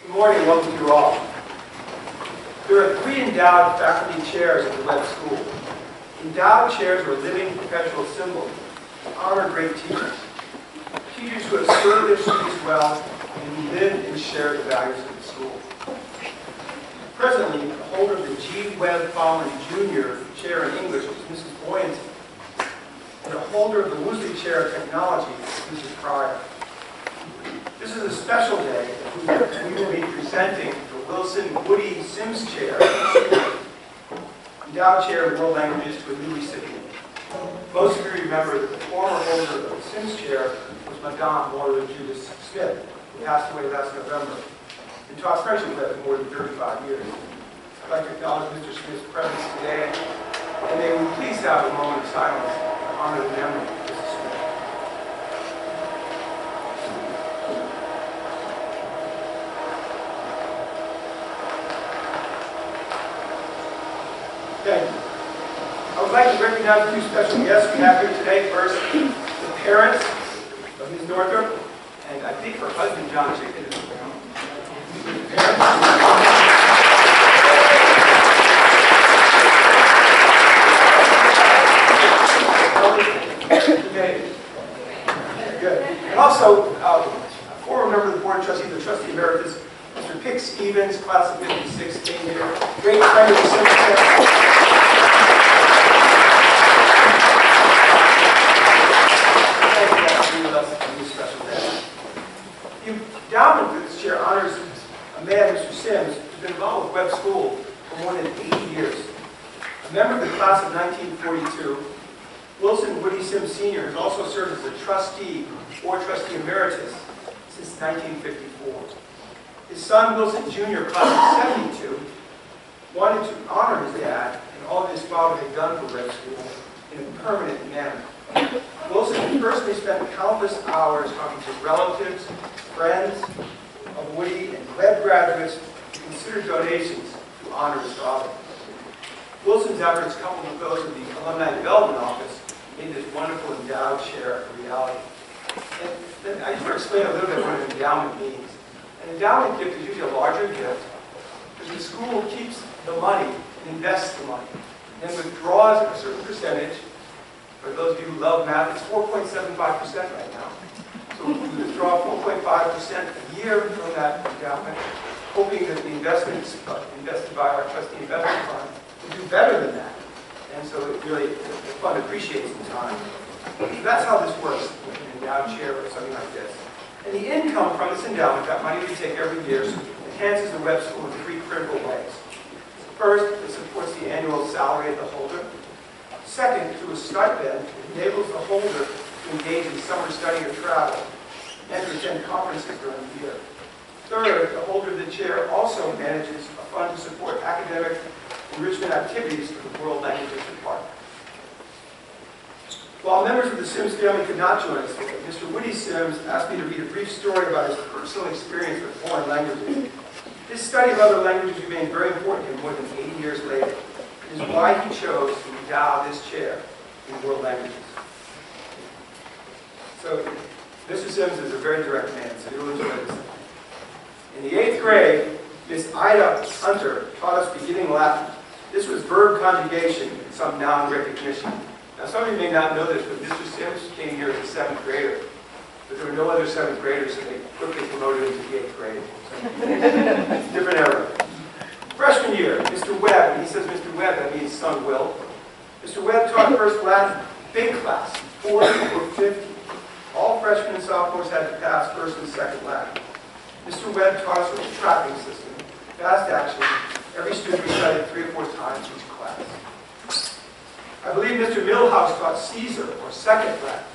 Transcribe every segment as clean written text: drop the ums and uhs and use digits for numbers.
Good morning and welcome to you all. There are 3 endowed faculty chairs at the Webb School. Endowed chairs are living perpetual symbols to honor great teachers. Teachers who have served their students well and who live and share the values of the school. Presently, the holder of the G. Webb Fallon Jr. Chair in English is Mrs. Boyanton, and the holder of the Woosley Chair of Technology is Mrs. Pryor. This is a special day. We will be presenting the Wilson Woody Sims Chair, Endowed Chair in World Languages, to a new recipient. Most of you remember that the former holder of the Sims Chair was Madame Maura Judith Smith, who passed away last November, and taught French at Webb for more than 35 years. I'd like to acknowledge Mr. Smith's presence today, and may we please have a moment of silence to honor the memory of Mrs. Smith. Thank you. I would like to recognize 2 special guests we have here today. First, the parents of Ms. Northrop, and I think her husband, John Chicken, is around. Okay. Good. And also, a former member of the Board of Trustees, the Trustee Emeritus, Mr. Pick Stevens, class of 56, came here. Great friend of the Secretary. The endowment for this chair honors a man, Mr. Sims, who's been involved with Webb School for more than 80 years. A member of the class of 1942, Wilson Woody Sims Sr. has also served as a trustee or trustee emeritus since 1954. His son, Wilson Jr., class of 72, wanted to honor his dad and all that his father had done for Webb School in a permanent manner. Wilson personally spent countless hours talking to relatives, friends of Woody, and Webb graduates to consider donations to honor his father. Wilson's efforts, coupled with those of the Alumni Development Office, made this wonderful endowed chair a reality. And then I just want to explain a little bit what an endowment means. An endowment gift is usually a larger gift because the school keeps the money and invests the money, and then withdraws a certain percentage. For those of you who love math, it's 4.75% right now. So we withdraw 4.5% a year from that endowment, hoping that the investments invested by our trustee investment fund will do better than that. And so it really, the fund appreciates in time. So that's how this works with an endowed chair or something like this. And the income from this endowment, that money we take every year, enhances the Webb School in 3 critical ways. First, it supports the annual salary of the holder. Second, through a stipend, it enables the holder to engage in summer study or travel and to attend conferences during the year. Third, the holder of the chair also manages a fund to support academic enrichment activities for the World Languages Department. While members of the Sims family could not join us today, Mr. Woody Sims asked me to read a brief story about his personal experience with foreign languages. His study of other languages remained very important to him more than 80 years later. It is why he chose to endow this chair in world languages. So, Mr. Sims is a very direct man, so you'll enjoy this. In the 8th grade, Miss Ida Hunter taught us beginning Latin. This was verb conjugation and some noun recognition. Now, some of you may not know this, but Mr. Sims came here as a 7th grader. But there were no other 7th graders, so they quickly promoted him to the 8th grade. So, different era. Freshman year, Mr. Webb, and he says Mr. Webb, that means son Will. Mr. Webb taught first Latin, big class, 40 or 50. All freshmen and sophomores had to pass first and second Latin. Mr. Webb taught us with a tracking system, fast action. Every student recited 3 or 4 times each class. I believe Mr. Milhouse taught Caesar, or second Latin.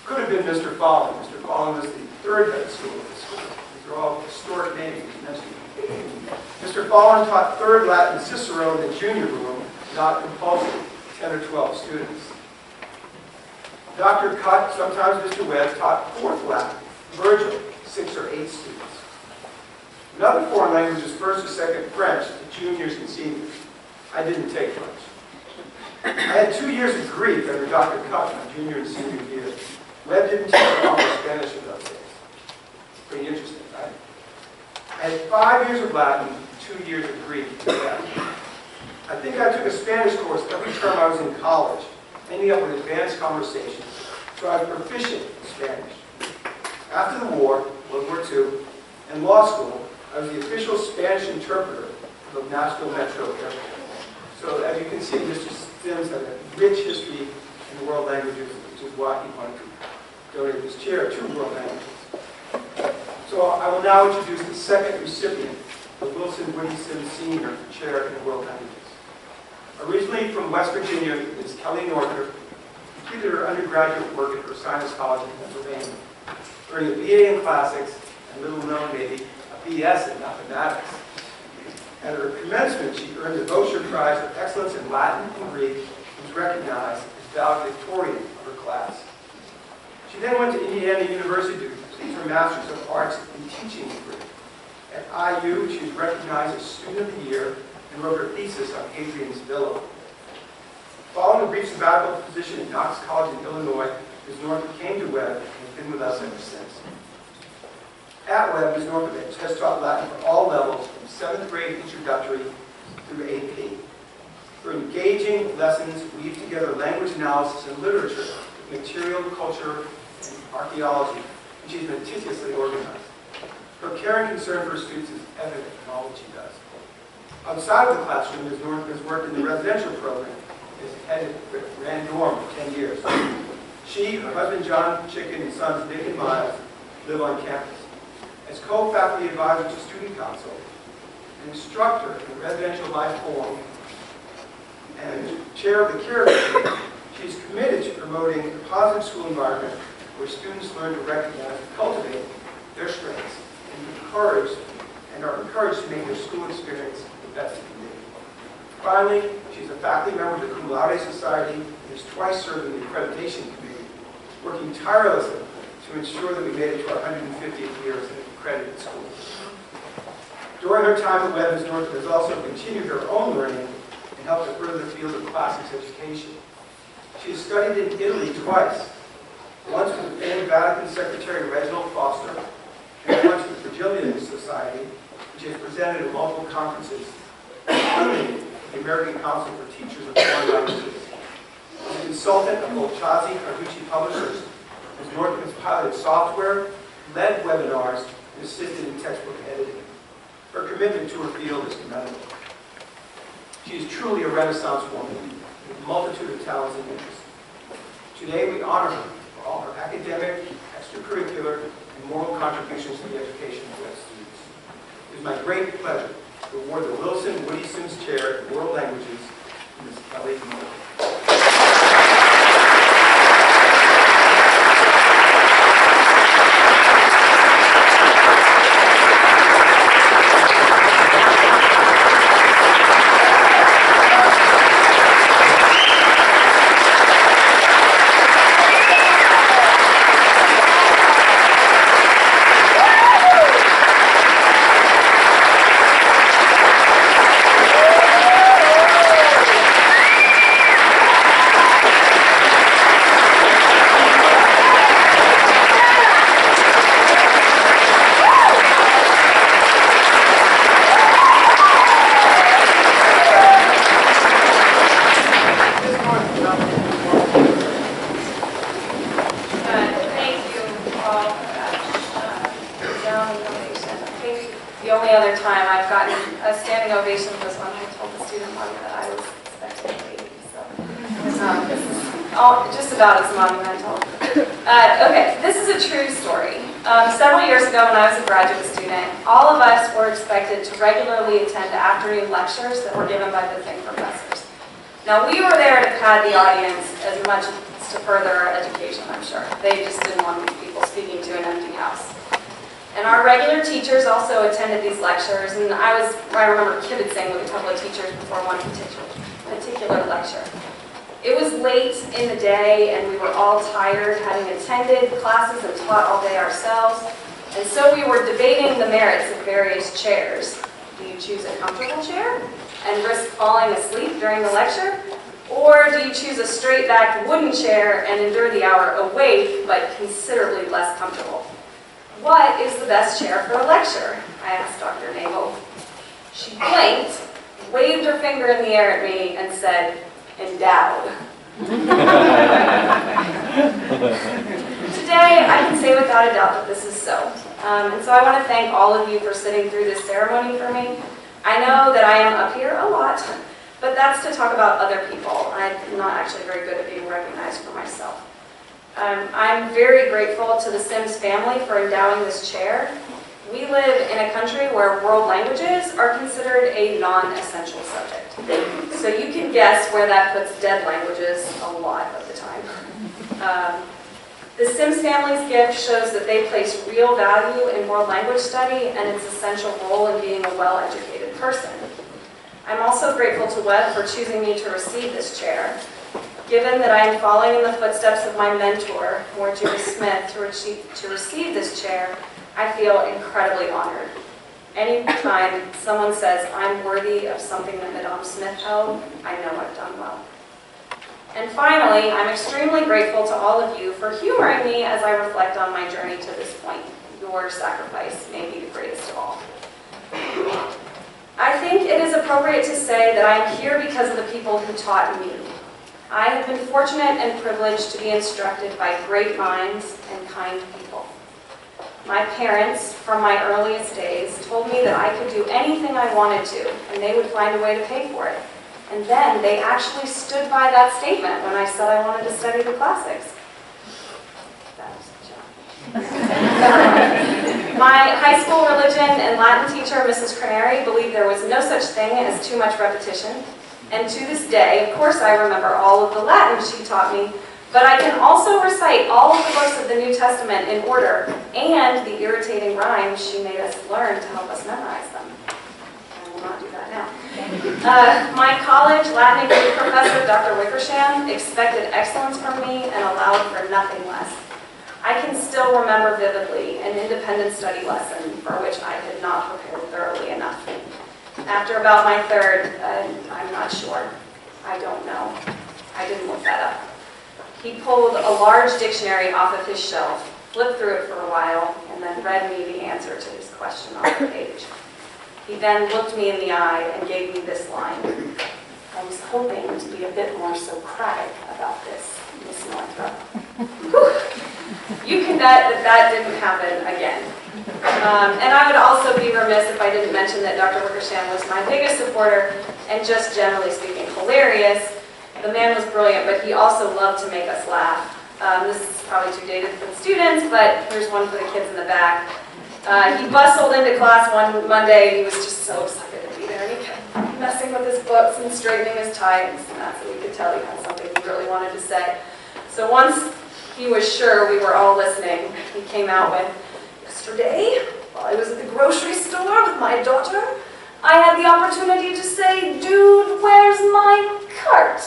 Could have been Mr. Fallon. Mr. Fallon was the 3rd head of school at the school. These are all historic names he's mentioned. Mr. Fallon taught 3rd Latin Cicero in the junior room, not compulsory, 10 or 12 students. Dr. Cutt, sometimes Mr. Webb, taught 4th Latin, Virgil, 6 or 8 students. Another foreign language is 1st or 2nd French to juniors and seniors. I didn't take French. I had 2 years of Greek under Dr. Cutt my junior and senior year. Webb didn't teach proper Spanish in those days. Pretty interesting, right? I I had 5 years of Latin and 2 years of Greek. I think I took a Spanish course every term I was in college, ending up with advanced conversations, so I was proficient in Spanish. After the war, World War II, and law school, I was the official Spanish interpreter of the Nashville Metro Airport. So as you can see, Mr. Sims has a rich history in world languages, which is why he wanted to donate this chair to world languages. So I will now introduce the second recipient, the Wilson Woody Sims Sr. Chair in World Languages. Originally from West Virginia, Ms. Kelly Norther completed her undergraduate work at Ursinus College in Pennsylvania, earning a BA in Classics and, little known maybe, a BS in Mathematics. At her commencement, she earned the Bosher Prize for Excellence in Latin and Greek and was recognized as valedictorian of her class. She then went to Indiana University to complete her Master's of Arts in Teaching degree. At IU, she was recognized as Student of the Year and wrote her thesis on Hadrian's Villa. Following a brief sabbatical position at Knox College in Illinois, Ms. Northup came to Webb and has been with us ever since. At Webb, Ms. Northup has taught Latin for all levels, from 7th grade introductory through AP. Her engaging lessons weave together language analysis and literature with material, culture, and archaeology, and she's meticulously organized. Her care and concern for her students is evident in all that she does. Outside of the classroom, Ms. Northup has worked in the residential program, as head of Rand Dorm for 10 years. She, her husband John Chicken, and sons Nick and Miles live on campus. As co-faculty advisor to Student Council, an instructor in the Residential Life Forum, and chair of the Care Committee, she is committed to promoting a positive school environment where students learn to recognize and cultivate their strengths and are encouraged to make their school experience the best it can be. Finally, she's a faculty member of the Cum Laude Society and has twice served in the Accreditation Committee, working tirelessly to ensure that we made it to our 150th year as an accredited school. During her time at Webb, Ms. Northup has also continued her own learning and helped to further the field of classics education. She has studied in Italy twice, once with the famed Vatican Secretary Reginald Foster, and once with the Virgilian Society, which has presented at multiple conferences, including the American Council for Teachers of Foreign Languages. As a consultant of both Chazi Carducci Publishers, Ms. Northup has piloted software, led webinars, and assisted in textbook editing. Her commitment to her field is commendable. She is truly a Renaissance woman with a multitude of talents and interests. Today we honor her for all her academic, extracurricular, and moral contributions to the education of Webb students. It is my great pleasure to award the Wilson Woody Sims Chair in World Languages to Ms. Kelly Northup. The only other time I've gotten a standing ovation was when I told the student body that I was expecting a baby. So this is all just about as monumental. Okay, this is a true story. Several years ago when I was a graduate student, all of us were expected to regularly attend afternoon lectures that were given by visiting professors. Now we were there to pad the audience as much as to further our education, I'm sure. They just didn't want people speaking to an empty house. And our regular teachers also attended these lectures, and I remember kibitzing with a couple of teachers before one particular lecture. It was late in the day, and we were all tired, having attended classes and taught all day ourselves, and so we were debating the merits of various chairs. Do you choose a comfortable chair and risk falling asleep during the lecture? Or do you choose a straight-backed wooden chair and endure the hour awake, but considerably less comfortable? What is the best chair for a lecture? I asked Dr. Nagel. She blinked, waved her finger in the air at me, and said, endowed. Today, I can say without a doubt that this is so. And so I want to thank all of you for sitting through this ceremony for me. I know that I am up here a lot, but that's to talk about other people. I'm not actually very good at being recognized for myself. I'm very grateful to the Sims family for endowing this chair. We live in a country where world languages are considered a non-essential subject. So you can guess where that puts dead languages a lot of the time. The Sims family's gift shows that they place real value in world language study and its essential role in being a well-educated person. I'm also grateful to Webb for choosing me to receive this chair. Given that I am following in the footsteps of my mentor, Moore Judith Smith, to receive this chair, I feel incredibly honored. Anytime someone says I'm worthy of something that Madame Smith held, I know I've done well. And finally, I'm extremely grateful to all of you for humoring me as I reflect on my journey to this point. Your sacrifice may be the greatest of all. I think it is appropriate to say that I am here because of the people who taught me. I have been fortunate and privileged to be instructed by great minds and kind people. My parents, from my earliest days, told me that I could do anything I wanted to, and they would find a way to pay for it. And then they actually stood by that statement when I said I wanted to study the classics. That was a joke. My high school religion and Latin teacher, Mrs. Craneri, believed there was no such thing as too much repetition. And to this day, of course, I remember all of the Latin she taught me, but I can also recite all of the books of the New Testament in order and the irritating rhymes she made us learn to help us memorize them. I will not do that now. My college Latin and Greek professor, Dr. Wickersham, expected excellence from me and allowed for nothing less. I can still remember vividly an independent study lesson for which I had not prepared thoroughly enough. After about my third, I'm not sure. I don't know. I didn't look that up. He pulled a large dictionary off of his shelf, flipped through it for a while, and then read me the answer to his question on the page. He then looked me in the eye and gave me this line. I was hoping to be a bit more Socratic about this, Miss Northrop. You can bet that that didn't happen again. And I would also be remiss if I didn't mention that Dr. Wickersham was my biggest supporter and just generally speaking hilarious. The man was brilliant, but he also loved to make us laugh. This is probably too dated for the students, but here's one for the kids in the back. He bustled into class one Monday, and he was just so excited to be there, and he kept messing with his books and straightening his tie, and that's when we could tell he had something he really wanted to say. So once he was sure we were all listening, he came out with, yesterday, while I was at the grocery store with my daughter, I had the opportunity to say, dude, where's my cart?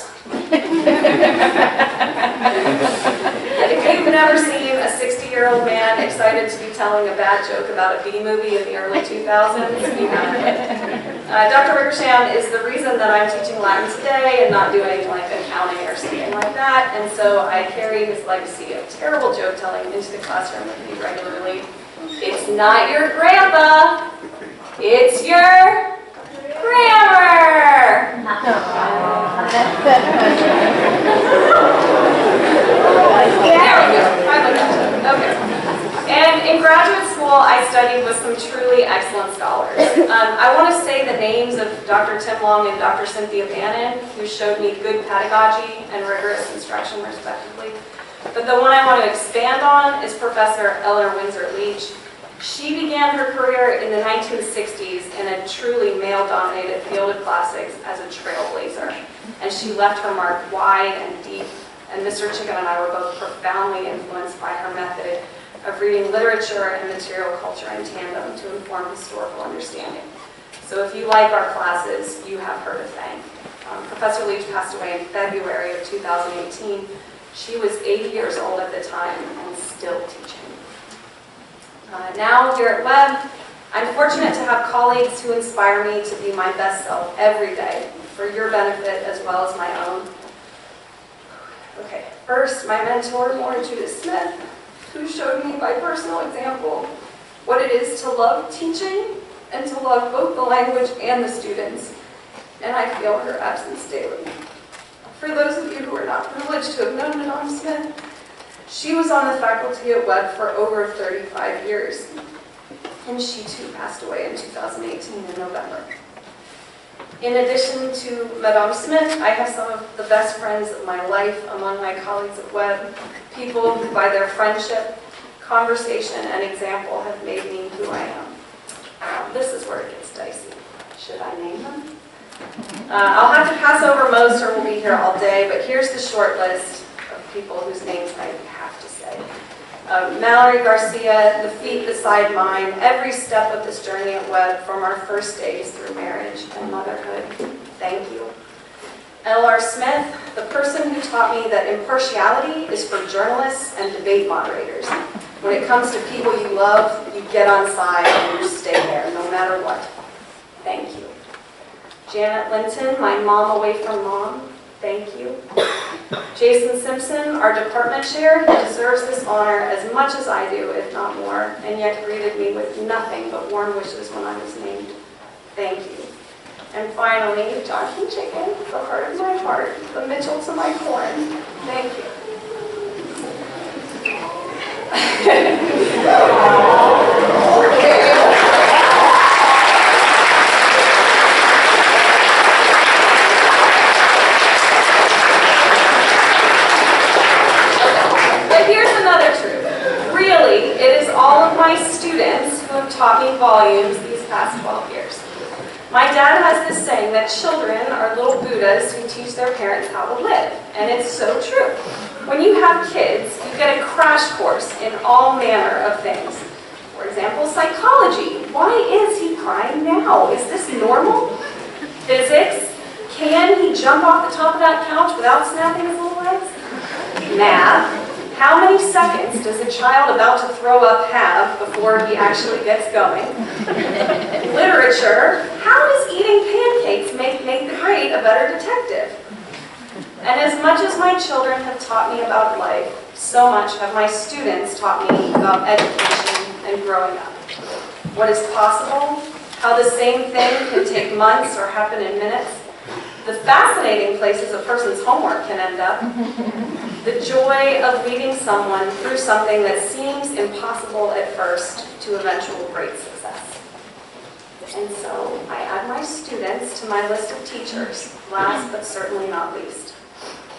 If you've never seen a 60-year-old man excited to be telling a bad joke about a B movie in the early 2000s, you have Dr. Wickersham is the reason that I'm teaching Latin today and not doing like accounting or something like that, and so I carry his legacy of terrible joke telling into the classroom with me regularly. It's not your grandpa, it's your grammar! There we go. Okay. And in graduate school, I studied with some truly excellent scholars. I want to say the names of Dr. Tim Long and Dr. Cynthia Bannon, who showed me good pedagogy and rigorous instruction, respectively. But the one I want to expand on is Professor Eleanor Windsor Leach. She began her career in the 1960s in a truly male-dominated field of classics as a trailblazer. And she left her mark wide and deep. And Mr. Chicken and I were both profoundly influenced by her method of reading literature and material culture in tandem to inform historical understanding. So if you like our classes, you have her to thank. Professor Leach passed away in February of 2018. She was 80 years old at the time and still teaching. Now here at Webb, I'm fortunate to have colleagues who inspire me to be my best self every day for your benefit as well as my own. Okay, first, my mentor, Moore Judith Smith, who showed me by personal example what it is to love teaching and to love both the language and the students, and I feel her absence daily. For those of you who are not privileged to have known Madame Smith, she was on the faculty at Webb for over 35 years, and she too passed away in 2018 in November. In addition to Madame Smith, I have some of the best friends of my life among my colleagues at Webb, people who by their friendship, conversation, and example have made me who I am. This is where it gets dicey. Should I name them? I'll have to pass over most or we'll be here all day, but here's the short list of people whose names I have to say. Mallory Garcia, the feet beside mine, every step of this journey at Webb, from our first days through marriage and motherhood. Thank you. L.R. Smith, the person who taught me that impartiality is for journalists and debate moderators. When it comes to people you love, you get on side and you stay there, no matter what. Thank you. Janet Linton, my mom away from mom. Thank you. Jason Simpson, our department chair, who deserves this honor as much as I do, if not more, and yet greeted me with nothing but warm wishes when I was named. Thank you. And finally, Johnson Chicken, the heart of my heart, the Mitchell to my corn. Thank you. My students who have taught me volumes these past 12 years. My dad has this saying that children are little Buddhas who teach their parents how to live, and it's so true. When you have kids, you get a crash course in all manner of things. For example, psychology. Why is he crying now? Is this normal? Physics. Can he jump off the top of that couch without snapping his little legs? Math. How many seconds does a child about to throw up have before he actually gets going? Literature. How does eating pancakes make the grade a better detective? And as much as my children have taught me about life, so much have my students taught me about education and growing up. What is possible, how the same thing can take months or happen in minutes, the fascinating places a person's homework can end up, the joy of leading someone through something that seems impossible at first to eventual great success. And so I add my students to my list of teachers, last but certainly not least.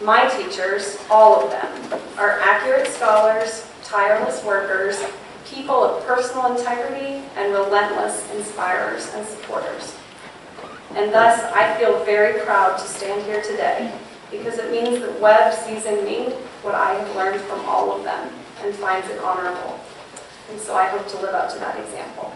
My teachers, all of them, are accurate scholars, tireless workers, people of personal integrity, and relentless inspirers and supporters. And thus, I feel very proud to stand here today, because it means that Webb sees in me what I have learned from all of them and finds it honorable. And so I hope to live up to that example.